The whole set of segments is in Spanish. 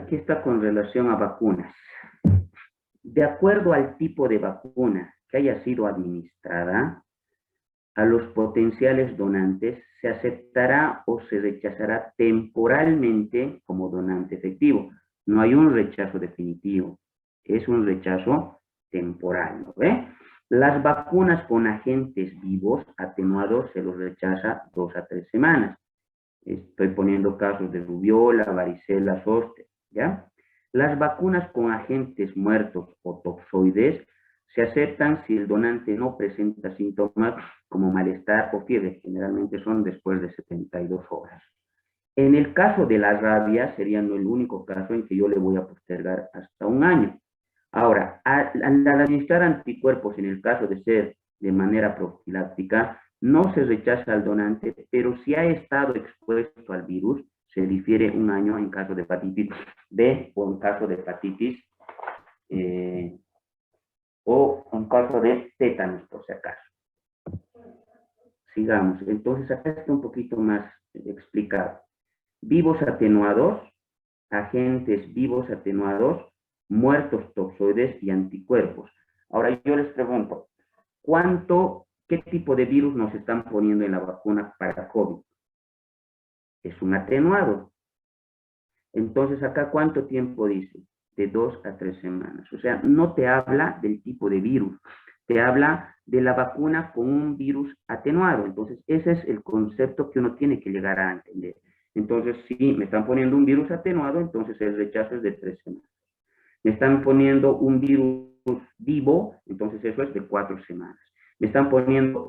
Aquí está con relación a vacunas. De acuerdo al tipo de vacuna que haya sido administrada, a los potenciales donantes se aceptará o se rechazará temporalmente como donante efectivo. No hay un rechazo definitivo, es un rechazo temporal, ¿no ve? Las vacunas con agentes vivos atenuados se los rechaza 2 a 3 semanas. Estoy poniendo casos de rubiola, varicela, zoster, ¿ya? Las vacunas con agentes muertos o toxoides se aceptan si el donante no presenta síntomas como malestar o fiebre. Generalmente son después de 72 horas. En el caso de la rabia, sería no el único caso en que yo le voy a postergar hasta 1 año. Ahora, al administrar anticuerpos, en el caso de ser de manera profiláctica, no se rechaza al donante, pero si ha estado expuesto al virus, se difiere 1 año en caso de hepatitis B o en caso de hepatitis o en caso de tétanos, por si acaso. Sigamos. Entonces, acá está un poquito más explicado. Vivos atenuados, agentes vivos atenuados, muertos toxoides y anticuerpos. Ahora yo les pregunto, ¿qué tipo de virus nos están poniendo en la vacuna para COVID? Es un atenuado. Entonces, acá, ¿cuánto tiempo dice? De 2 a 3 semanas. O sea, no te habla del tipo de virus, te habla de la vacuna con un virus atenuado. Entonces, ese es el concepto que uno tiene que llegar a entender. Entonces, si me están poniendo un virus atenuado, entonces el rechazo es de 3 semanas. Me están poniendo un virus vivo, entonces eso es de 4 semanas. Me están poniendo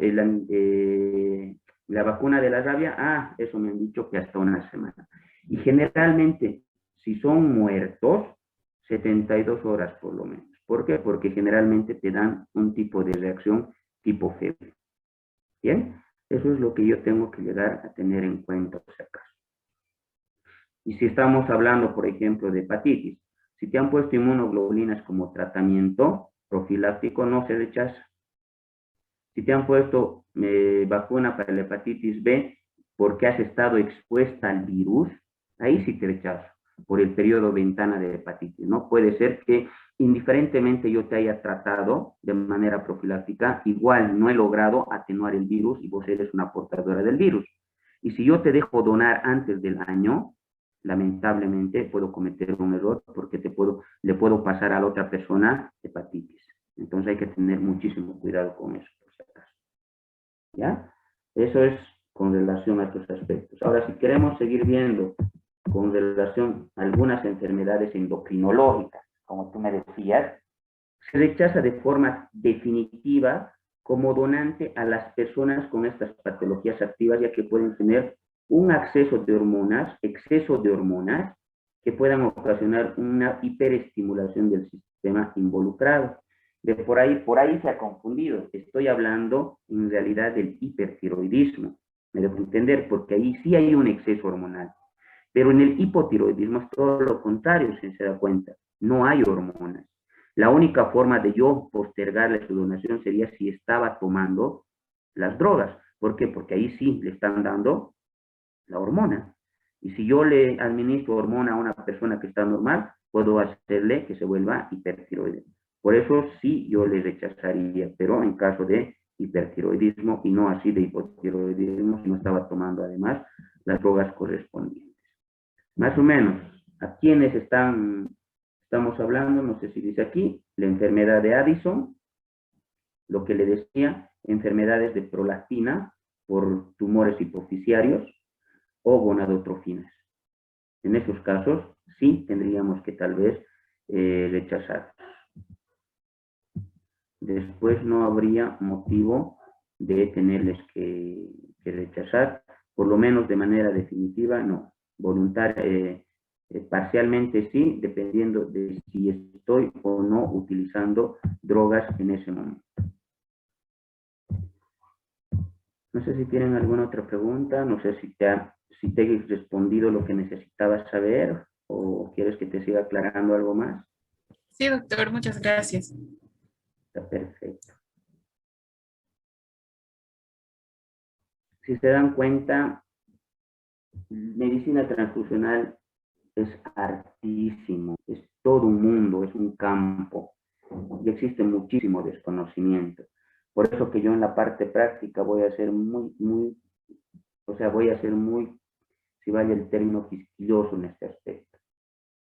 la vacuna de la rabia, eso me han dicho que hasta 1 semana. Y generalmente, si son muertos, 72 horas por lo menos. ¿Por qué? Porque generalmente te dan un tipo de reacción tipo fiebre. ¿Bien? Eso es lo que yo tengo que llegar a tener en cuenta, por si acaso. Y si estamos hablando, por ejemplo, de hepatitis, si te han puesto inmunoglobulinas como tratamiento profiláctico, no se rechaza. Si te han puesto vacuna para la hepatitis B porque has estado expuesta al virus, ahí sí te rechazo, por el periodo ventana de hepatitis, ¿no? Puede ser que indiferentemente yo te haya tratado de manera profiláctica, igual no he logrado atenuar el virus y vos eres una portadora del virus. Y si yo te dejo donar antes del año, lamentablemente puedo cometer un error porque le puedo pasar a la otra persona hepatitis. Entonces hay que tener muchísimo cuidado con eso, por si acaso. ¿Ya? Eso es con relación a estos aspectos. Ahora, si queremos seguir viendo con relación a algunas enfermedades endocrinológicas, como tú me decías, se rechaza de forma definitiva como donante a las personas con estas patologías activas, ya que pueden tener un exceso de hormonas que puedan ocasionar una hiperestimulación del sistema involucrado. Por ahí se ha confundido. Estoy hablando en realidad del hipertiroidismo. Me dejo entender, porque ahí sí hay un exceso hormonal. Pero en el hipotiroidismo es todo lo contrario, si se da cuenta. No hay hormonas. La única forma de yo postergarle su donación sería si estaba tomando las drogas. ¿Por qué? Porque ahí sí le están dando la hormona. Y si yo le administro hormona a una persona que está normal, puedo hacerle que se vuelva hipertiroide. Por eso sí yo le rechazaría, pero en caso de hipertiroidismo y no así de hipotiroidismo, si no estaba tomando además las drogas correspondientes. Más o menos, ¿a quiénes estamos hablando? No sé si dice aquí, la enfermedad de Addison, lo que le decía, enfermedades de prolactina por tumores hipofisiarios o gonadotrofinas. En esos casos, sí tendríamos que tal vez rechazar. Después no habría motivo de tenerles que rechazar, por lo menos de manera definitiva, no. Voluntaria, parcialmente sí, dependiendo de si estoy o no utilizando drogas en ese momento. No sé si tienen alguna otra pregunta, no sé si te he respondido lo que necesitabas saber o quieres que te siga aclarando algo más. Sí, doctor, muchas gracias. Está perfecto. Si se dan cuenta, medicina transfusional es hartísimo, es todo un mundo, es un campo, y existe muchísimo desconocimiento. Por eso que yo en la parte práctica voy a ser voy a ser muy, si vale el término, quisquilloso en este aspecto.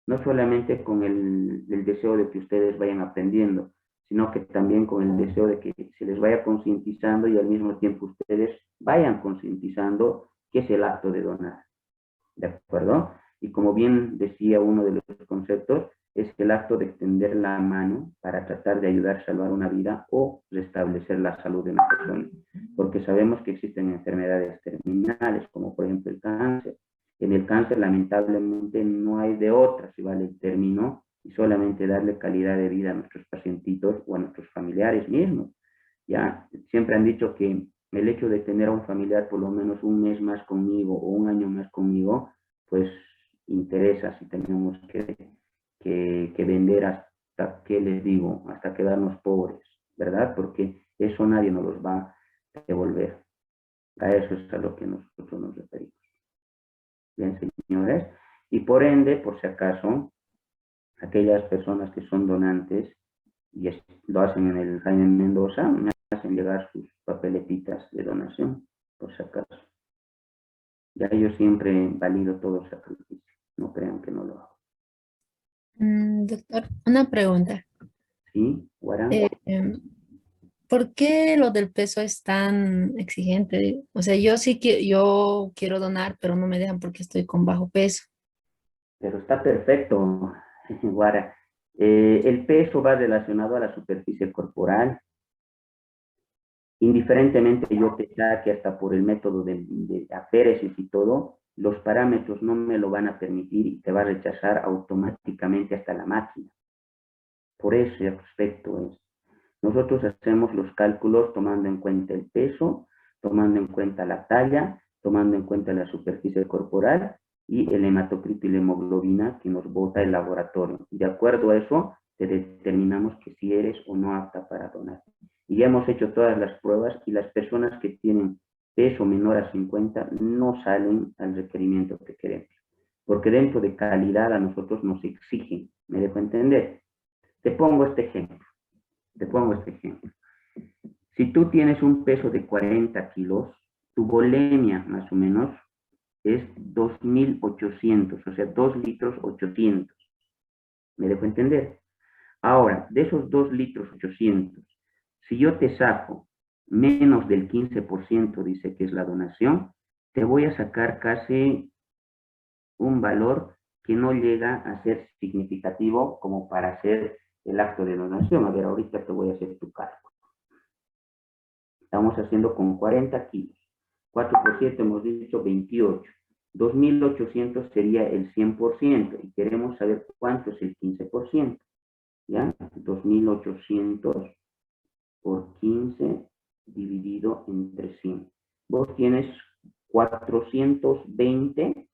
No solamente con el deseo de que ustedes vayan aprendiendo, sino que también con el deseo de que se les vaya concientizando y al mismo tiempo ustedes vayan concientizando qué es el acto de donar. ¿De acuerdo? Y como bien decía uno de los conceptos, es el acto de extender la mano para tratar de ayudar a salvar una vida o restablecer la salud de una persona. Porque sabemos que existen enfermedades terminales, como por ejemplo el cáncer. En el cáncer, lamentablemente, no hay de otra, si vale el término, y solamente darle calidad de vida a nuestros pacientitos o a nuestros familiares mismos. Ya siempre han dicho que el hecho de tener a un familiar por lo menos un mes más conmigo o un año más conmigo, pues interesa si tenemos que vender hasta, ¿qué les digo? Hasta quedarnos pobres, ¿verdad? Porque eso nadie nos los va a devolver. A eso es a lo que nosotros nos referimos. Bien, señores. Y por ende, por si acaso, aquellas personas que son donantes y lo hacen en el Jaime Mendoza, me hacen llegar sus papeletitas de donación, por si acaso. Ya yo siempre valido todo sacrificio, no crean que no lo hago. Doctor, una pregunta. ¿Sí, Guarán? ¿Por qué lo del peso es tan exigente? O sea, yo quiero donar, pero no me dejan porque estoy con bajo peso. Pero está perfecto, Guara. El peso va relacionado a la superficie corporal. Indiferentemente yo te saque hasta por el método de aféresis y todo, los parámetros no me lo van a permitir y te va a rechazar automáticamente hasta la máquina. Por ese aspecto es. Nosotros hacemos los cálculos tomando en cuenta el peso, tomando en cuenta la talla, tomando en cuenta la superficie corporal y el hematocrito y la hemoglobina que nos bota el laboratorio. De acuerdo a eso, te determinamos que si eres o no apta para donar. Y ya hemos hecho todas las pruebas y las personas que tienen peso menor a 50 no salen al requerimiento que queremos. Porque dentro de calidad a nosotros nos exigen. ¿Me dejo entender? Te pongo este ejemplo. Si tú tienes un peso de 40 kilos, tu volemia más o menos es 2.800, o sea, 2 litros 800. ¿Me dejo entender? Ahora, de esos 2 litros 800, si yo te saco menos del 15%, dice que es la donación, te voy a sacar casi un valor que no llega a ser significativo como para hacer el acto de donación. A ver, ahorita te voy a hacer tu cálculo. Estamos haciendo con 40 kilos. 4 por 7 hemos dicho 28. 2.800 sería el 100% y queremos saber cuánto es el 15%. ¿Ya? 2.800 por 15 dividido entre 100. Vos tienes 420,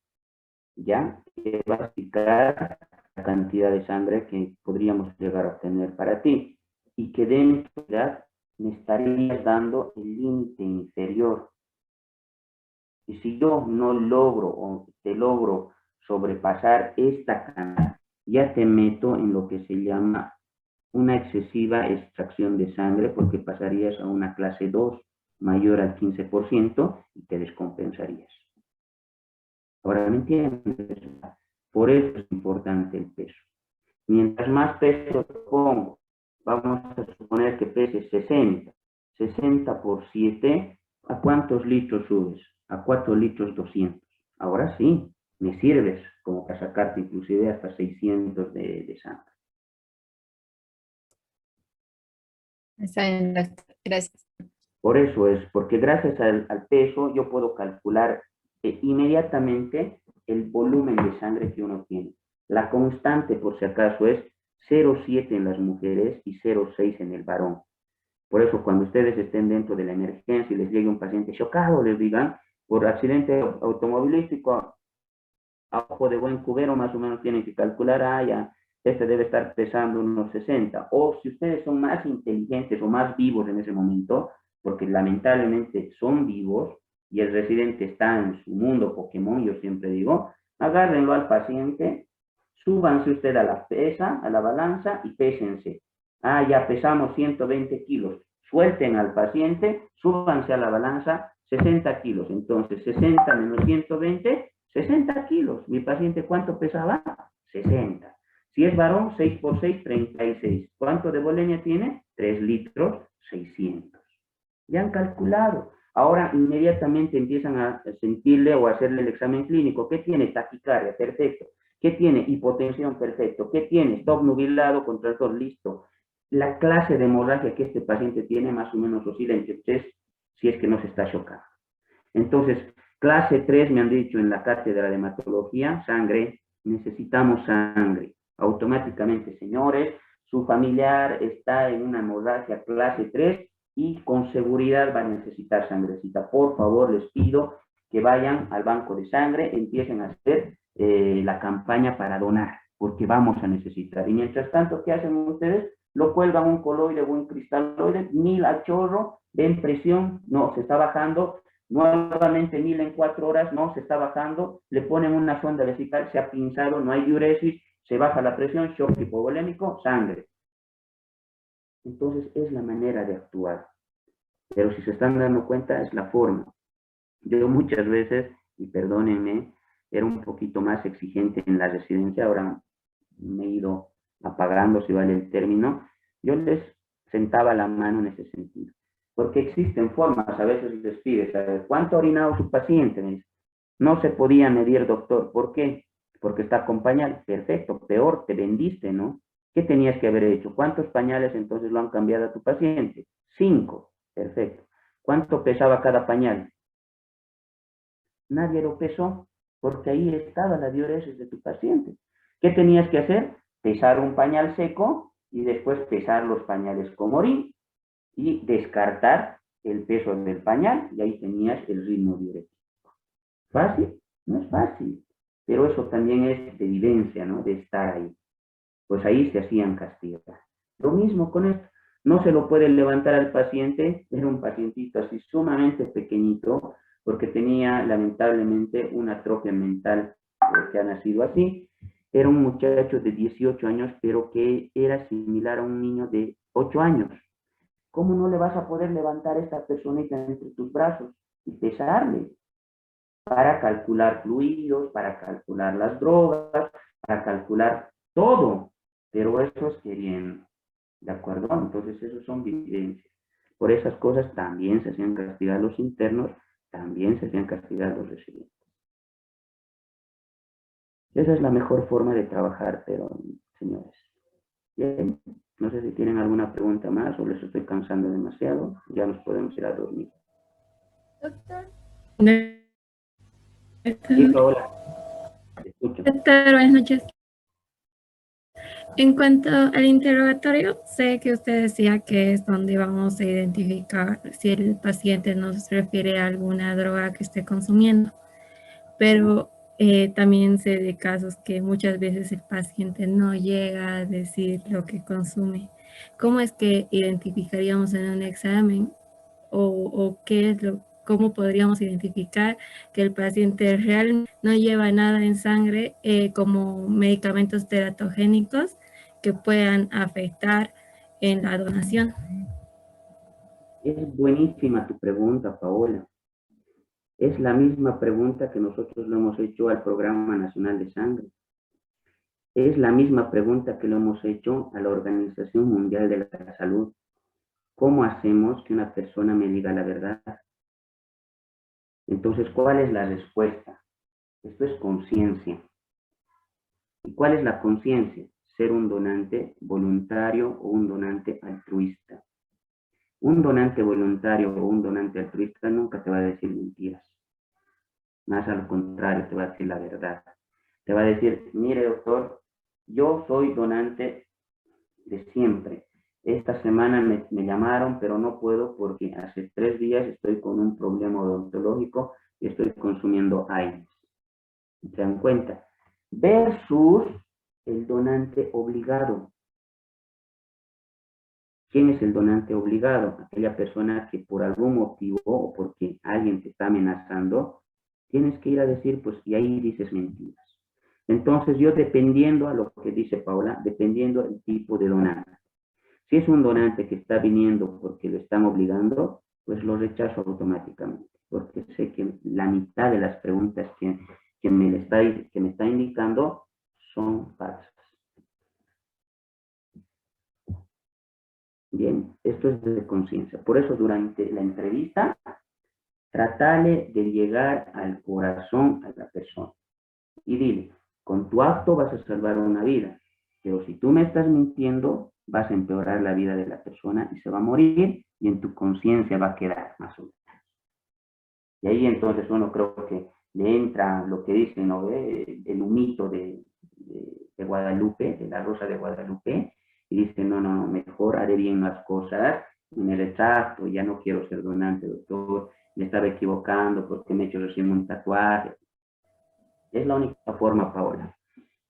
¿ya? Que va a indicar la cantidad de sangre que podríamos llegar a obtener para ti. Y que de edad me estarías dando el límite inferior. Y si yo no logro o te logro sobrepasar esta cantidad, ya te meto en lo que se llama una excesiva extracción de sangre porque pasarías a una clase 2 mayor al 15% y te descompensarías. Ahora me entiendes. Por eso es importante el peso. Mientras más peso pongo, vamos a suponer que pese 60. 60 por 7, ¿a cuántos litros subes? A 4 litros 200. Ahora sí, me sirves como para sacarte inclusive hasta 600 de sangre. Está bien, doctor. Gracias. Por eso es, porque gracias al peso yo puedo calcular inmediatamente el volumen de sangre que uno tiene. La constante, por si acaso, es 0,7 en las mujeres y 0,6 en el varón. Por eso, cuando ustedes estén dentro de la emergencia y les llegue un paciente chocado, les digan, por accidente automovilístico, a ojo de buen cubero, más o menos tienen que calcular, ya, este debe estar pesando unos 60. O si ustedes son más inteligentes o más vivos en ese momento, porque lamentablemente son vivos y el residente está en su mundo Pokémon, yo siempre digo, agárrenlo al paciente súbanse usted a la pesa, a la balanza y pésense. Ah, ya pesamos 120 kilos. Suelten al paciente, súbanse a la balanza, 60 kilos. Entonces, 60 menos 120, 60 kilos. ¿Mi paciente cuánto pesaba? 60. Si es varón, 6 por 6, 36. ¿Cuánto de volemia tiene? 3 litros, 600. Ya han calculado. Ahora inmediatamente empiezan a sentirle o a hacerle el examen clínico. ¿Qué tiene? Taquicardia, perfecto. ¿Qué tiene? Hipotensión, perfecto. ¿Qué tiene? Stop nubilado, contractor, listo. La clase de hemorragia que este paciente tiene más o menos oscila entre 3, si es que no se está chocando. Entonces, clase 3 me han dicho en la cátedra de hematología, sangre, necesitamos sangre. Automáticamente, señores, su familiar está en una hemorragia clase 3 y con seguridad va a necesitar sangrecita. Por favor, les pido que vayan al banco de sangre, empiecen a hacer la campaña para donar, porque vamos a necesitar. Y mientras tanto, ¿qué hacen ustedes? Lo cuelgan un coloide o un cristaloide, 1000 a chorro, ven presión, no, se está bajando, nuevamente 1000 en 4 horas, no, se está bajando, le ponen una sonda vesical, se ha pinzado, no hay diuresis, se baja la presión, shock hipovolémico, sangre. Entonces es la manera de actuar. Pero si se están dando cuenta, es la forma. Yo muchas veces, y perdónenme, era un poquito más exigente en la residencia, ahora me he ido apagando, si vale el término. Yo les sentaba la mano en ese sentido. Porque existen formas, a veces les pides, ¿cuánto ha orinado su paciente? Me dice, no se podía medir, doctor. ¿Por qué? Porque está con pañal. Perfecto, peor, te vendiste, ¿no? ¿Qué tenías que haber hecho? ¿Cuántos pañales entonces lo han cambiado a tu paciente? 5. Perfecto. ¿Cuánto pesaba cada pañal? Nadie lo pesó, porque ahí estaba la diuresis de tu paciente. ¿Qué tenías que hacer? Pesar un pañal seco y después pesar los pañales con orín y descartar el peso del pañal y ahí tenías el ritmo diurético. ¿Fácil? No es fácil, pero eso también es de vivencia, ¿no? De estar ahí. Pues ahí se hacían castigar. Lo mismo con esto. No se lo puede levantar al paciente, era un pacientito así sumamente pequeñito, porque tenía lamentablemente una atrofia mental que ha nacido así. Era un muchacho de 18 años, pero que era similar a un niño de 8 años. ¿Cómo no le vas a poder levantar a esta personita entre tus brazos y pesarle? Para calcular fluidos, para calcular las drogas, para calcular todo. Pero eso es queriendo, ¿de acuerdo? Entonces, esos son vivencias. Por esas cosas también se hacían castigar los internos, también se hacían castigar los residentes. Esa es la mejor forma de trabajar, pero, señores. Bien, no sé si tienen alguna pregunta más o les estoy cansando demasiado. Ya nos podemos ir a dormir. Doctor. Sí, Paola, te escucho. Doctor, buenas noches. En cuanto al interrogatorio, sé que usted decía que es donde vamos a identificar si el paciente nos refiere a alguna droga que esté consumiendo, pero también sé de casos que muchas veces el paciente no llega a decir lo que consume. ¿Cómo es que identificaríamos en un examen o qué es cómo podríamos identificar que el paciente realmente no lleva nada en sangre como medicamentos teratogénicos que puedan afectar en la donación? Es buenísima tu pregunta, Paola. Es la misma pregunta que nosotros le hemos hecho al Programa Nacional de Sangre. Es la misma pregunta que le hemos hecho a la Organización Mundial de la Salud. ¿Cómo hacemos que una persona me diga la verdad? Entonces, ¿cuál es la respuesta? Esto es conciencia. ¿Y cuál es la conciencia? Ser un donante voluntario o un donante altruista. Un donante voluntario o un donante altruista nunca te va a decir mentiras. Más al contrario, te va a decir la verdad. Te va a decir, mire doctor, yo soy donante de siempre. Esta semana me llamaron, pero no puedo porque hace 3 días estoy con un problema odontológico y estoy consumiendo AINES. ¿Se dan cuenta? Versus el donante obligado. ¿Quién es el donante obligado? Aquella persona que por algún motivo o porque alguien te está amenazando, tienes que ir a decir, pues, y ahí dices mentiras. Entonces yo dependiendo a lo que dice Paula, dependiendo del tipo de donante. Si es un donante que está viniendo porque lo están obligando, pues lo rechazo automáticamente, porque sé que la mitad de las preguntas que me está indicando son falsas. Bien, esto es de conciencia. Por eso durante la entrevista, tratale de llegar al corazón a la persona y dile, con tu acto vas a salvar una vida, pero si tú me estás mintiendo, vas a empeorar la vida de la persona y se va a morir y en tu conciencia va a quedar más o menos. Y ahí entonces uno creo que le entra lo que dicen, ¿no? El humito de Guadalupe, de la Rosa de Guadalupe, y dice, no, no, mejor haré bien las cosas, me retracto, ya no quiero ser donante, doctor, me estaba equivocando porque me he hecho recién un tatuaje. Es la única forma, Paola.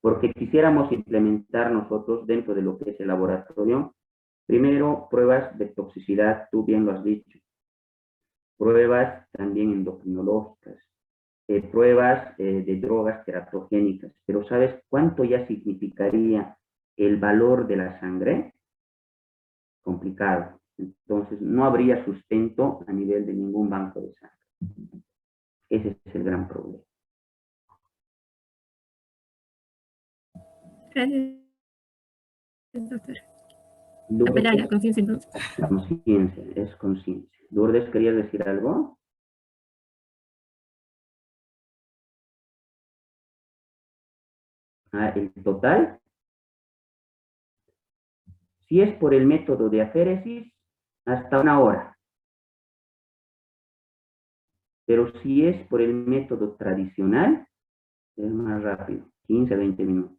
Porque quisiéramos implementar nosotros dentro de lo que es el laboratorio, primero pruebas de toxicidad, tú bien lo has dicho, pruebas también endocrinológicas, pruebas de drogas teratogénicas, pero ¿sabes cuánto ya significaría el valor de la sangre? Complicado. Entonces, no habría sustento a nivel de ningún banco de sangre. Ese es el gran problema. Gracias, doctor. Lourdes, Apelar a la conciencia entonces. conciencia, es conciencia. Lourdes, ¿querías decir algo? Ah, el total. Si es por el método de aféresis, hasta 1 hora. Pero si es por el método tradicional, es más rápido, 15 a 20 minutos.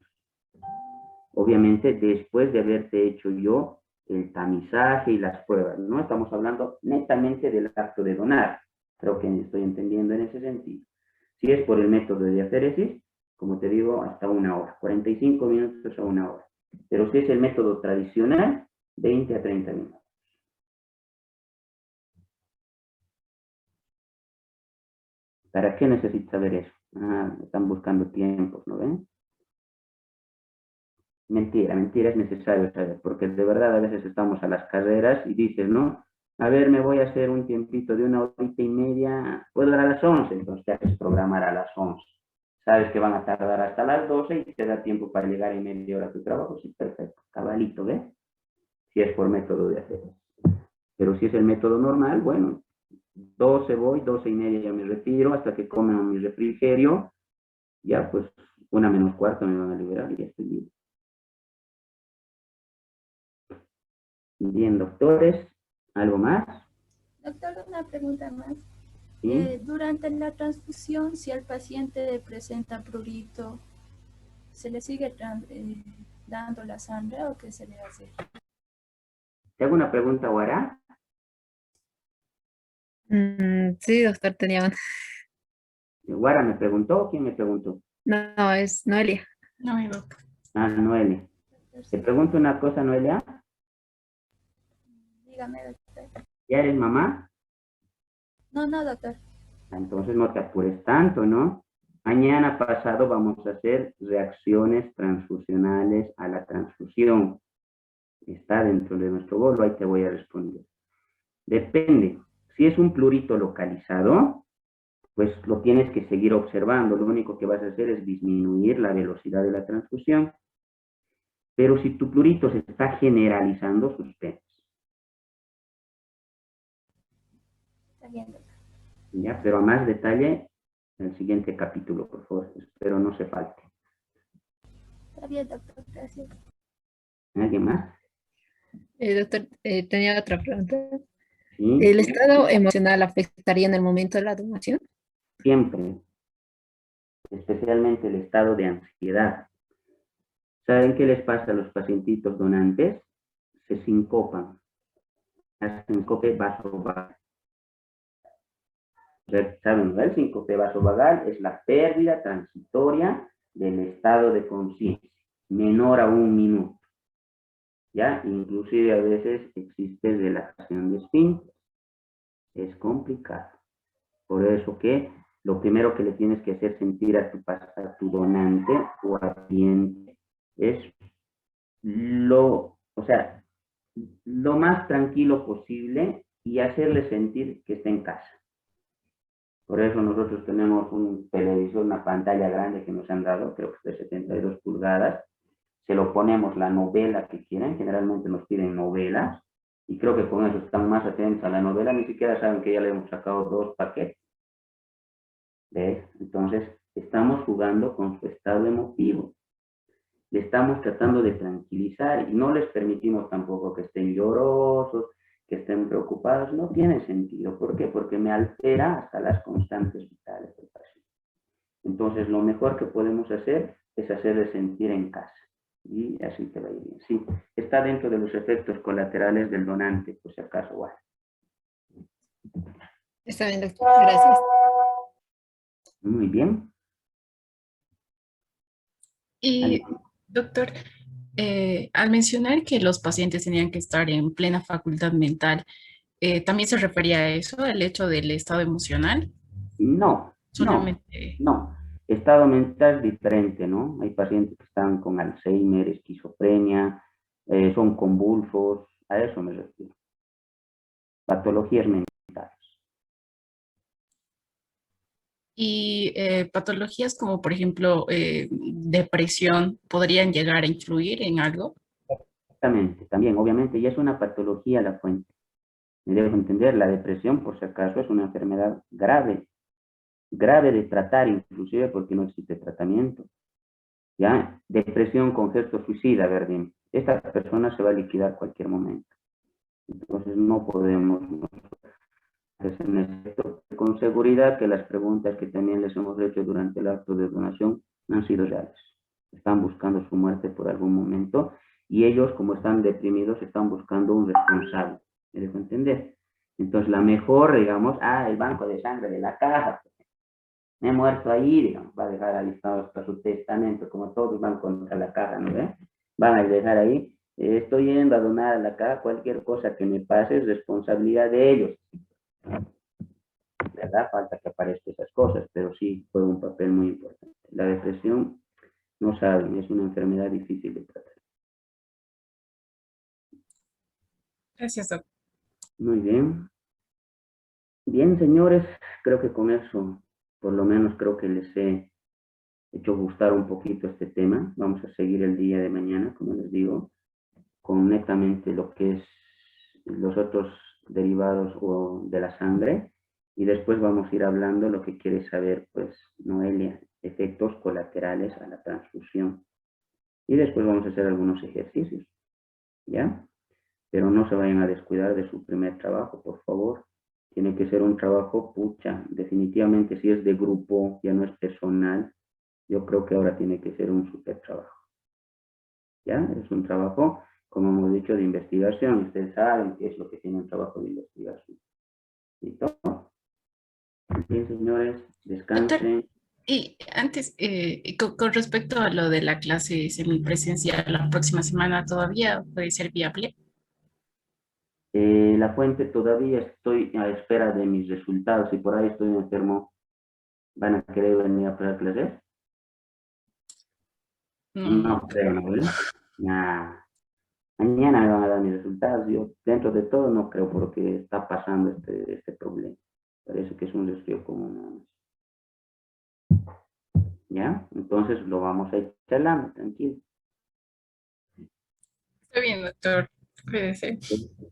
Obviamente, después de haberte hecho yo el tamizaje y las pruebas, no estamos hablando netamente del acto de donar. Creo que estoy entendiendo en ese sentido. Si es por el método de aféresis, como te digo, hasta 1 hora, 45 minutos a 1 hora. Pero si es el método tradicional, 20 a 30 minutos. ¿Para qué necesitas saber eso? Ah, están buscando tiempos, ¿no ven? Mentira, mentira es necesario saber, porque de verdad a veces estamos a las carreras y dices, ¿no? A ver, me voy a hacer un tiempito de 1 horita y media, puedo dar a las 11, entonces te haces programar a las 11. Sabes que van a tardar hasta las 12 y te da tiempo para llegar en media hora a tu trabajo, sí, perfecto, cabalito, ¿ves? Si es por método de hacer. Pero si es el método normal, bueno, 12 voy, 12:30 ya me retiro, hasta que coman mi refrigerio, ya pues 1 menos cuarto me van a liberar y ya estoy libre. Bien, doctores, ¿algo más? Doctor, una pregunta más. ¿Sí? Durante la transfusión, si el paciente presenta prurito, ¿se le sigue dando la sangre o qué se le hace? ¿Te hago una pregunta, Guara? Sí, doctor, tenía una. ¿Guara me preguntó o quién me preguntó? No, no, es Noelia. No, mi doctor. Ah, Noelia. Te pregunto una cosa, Noelia. Dígame, doctor. ¿Ya eres mamá? No, no, doctor. Entonces no te apures tanto, ¿no? Mañana pasado vamos a hacer reacciones transfusionales a la transfusión. Está dentro de nuestro bolo, ahí te voy a responder. Depende. Si es un plurito localizado, pues lo tienes que seguir observando. Lo único que vas a hacer es disminuir la velocidad de la transfusión. Pero si tu plurito se está generalizando, suspendes. Está bien, doctor. ¿Ya? Pero a más detalle en el siguiente capítulo, por favor. Espero no se falte. Está bien, doctor. Gracias. ¿Alguien más? Doctor, tenía otra pregunta. Sí, ¿El estado emocional afectaría en el momento de la donación? siempre. Especialmente el estado de ansiedad. ¿Saben qué les pasa a los pacientitos donantes? Se sincopan. Hacen síncope vasovagal. ¿Saben? ¿No? El síncope vasovagal es la pérdida transitoria del estado de conciencia, menor a 1 minuto. ¿Ya? Inclusive a veces existe relajación de esfínteres. Es complicado. Por eso que lo primero que le tienes que hacer sentir a tu donante o a paciente es o sea, lo más tranquilo posible y hacerle sentir que está en casa. Por eso nosotros tenemos un televisor, una pantalla grande que nos han dado, creo que es de 72 pulgadas. Se lo ponemos la novela que quieren, generalmente nos piden novelas, y creo que con eso están más atentos a la novela, ni siquiera saben que ya le hemos sacado 2 paquetes. ¿Ves? Entonces, estamos jugando con su estado emotivo. Le estamos tratando de tranquilizar y no les permitimos tampoco que estén llorosos, que estén preocupados. No tiene sentido. ¿Por qué? Porque me altera hasta las constantes vitales del paciente. Entonces, lo mejor que podemos hacer es hacerle sentir en casa. Y así te va a ir bien. Sí, está dentro de los efectos colaterales del donante, por si acaso. Bueno. Está bien, doctor. Gracias. Muy bien. Y, doctor, al mencionar que los pacientes tenían que estar en plena facultad mental, ¿también se refería a eso, al hecho del estado emocional? No, Solamente... no. Estado mental diferente, ¿no? Hay pacientes que están con Alzheimer, esquizofrenia, son convulsos, a eso me refiero. Patologías mentales. Y patologías como, por ejemplo, depresión, ¿podrían llegar a influir en algo? Exactamente, también, obviamente, ya es una patología la fuente. Me debo entender, la depresión, por si acaso, es una enfermedad grave de tratar, inclusive porque no existe tratamiento. ¿Ya? Depresión con gesto suicida, ¿verdad? Esta persona se va a liquidar cualquier momento. Entonces no podemos, con seguridad que las preguntas que también les hemos hecho durante el acto de donación han sido reales. Están buscando su muerte por algún momento y ellos, como están deprimidos, están buscando un responsable. ¿Me dejo entender? Entonces la mejor, digamos, el banco de sangre de la caja, me he muerto ahí, digamos, va a dejar alistado hasta su testamento, como todos van contra la caja, ¿no ve? Van a dejar ahí, estoy yendo a donar a la caja, cualquier cosa que me pase es responsabilidad de ellos. ¿Verdad? Falta que aparezcan esas cosas, pero sí juega un papel muy importante. La depresión, no saben, es una enfermedad difícil de tratar. Gracias, doctor. Muy bien. Bien, señores, creo que con eso, por lo menos creo que les he hecho gustar un poquito este tema. Vamos a seguir el día de mañana, como les digo, con netamente lo que es los otros derivados de la sangre. Y después vamos a ir hablando lo que quiere saber, pues, Noelia, efectos colaterales a la transfusión. Y después vamos a hacer algunos ejercicios, ¿ya? Pero no se vayan a descuidar de su primer trabajo, por favor. Tiene que ser un trabajo, pucha, definitivamente si es de grupo, ya no es personal, yo creo que ahora tiene que ser un súper trabajo. ¿Ya? Es un trabajo, como hemos dicho, de investigación. Ustedes saben qué es lo que tiene un trabajo de investigación. ¿Listo? Bien, señores, descansen. Doctor, y antes, con respecto a lo de la clase semipresencial la próxima semana, ¿todavía puede ser viable? La fuente todavía estoy a espera de mis resultados. Si por ahí estoy enfermo, ¿van a querer venir a hacer clases? No creo, ¿no? Nah. Mañana me van a dar mis resultados. Yo, dentro de todo, no creo porque está pasando este problema. Parece que es un resfrío común nada más. ¿Ya? Entonces lo vamos a ir charlando, tranquilo. Está bien, doctor. Cuídese.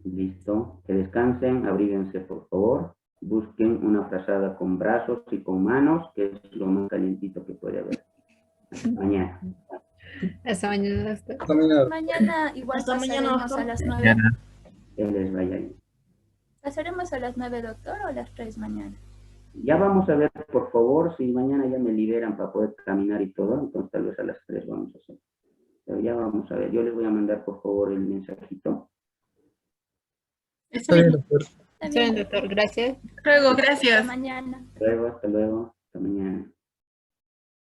Listo. Que descansen, abríguense por favor. Busquen una frazada con brazos y con manos, que es lo más calientito que puede haber. Mañana. Hasta mañana. Hasta mañana. Mañana igual Hasta mañana, pasaremos a doctor. las 9. Que les vaya bien. ¿Pasaremos a las 9, doctor, o a las 3 mañana? Ya vamos a ver, por favor, si mañana ya me liberan para poder caminar y todo, entonces tal vez a las 3 vamos a hacer. Pero ya vamos a ver. Yo les voy a mandar, por favor, el mensajito. Está bien. Doctor. Está Está bien, doctor. Gracias. Luego, Hasta gracias. mañana. Luego, hasta luego.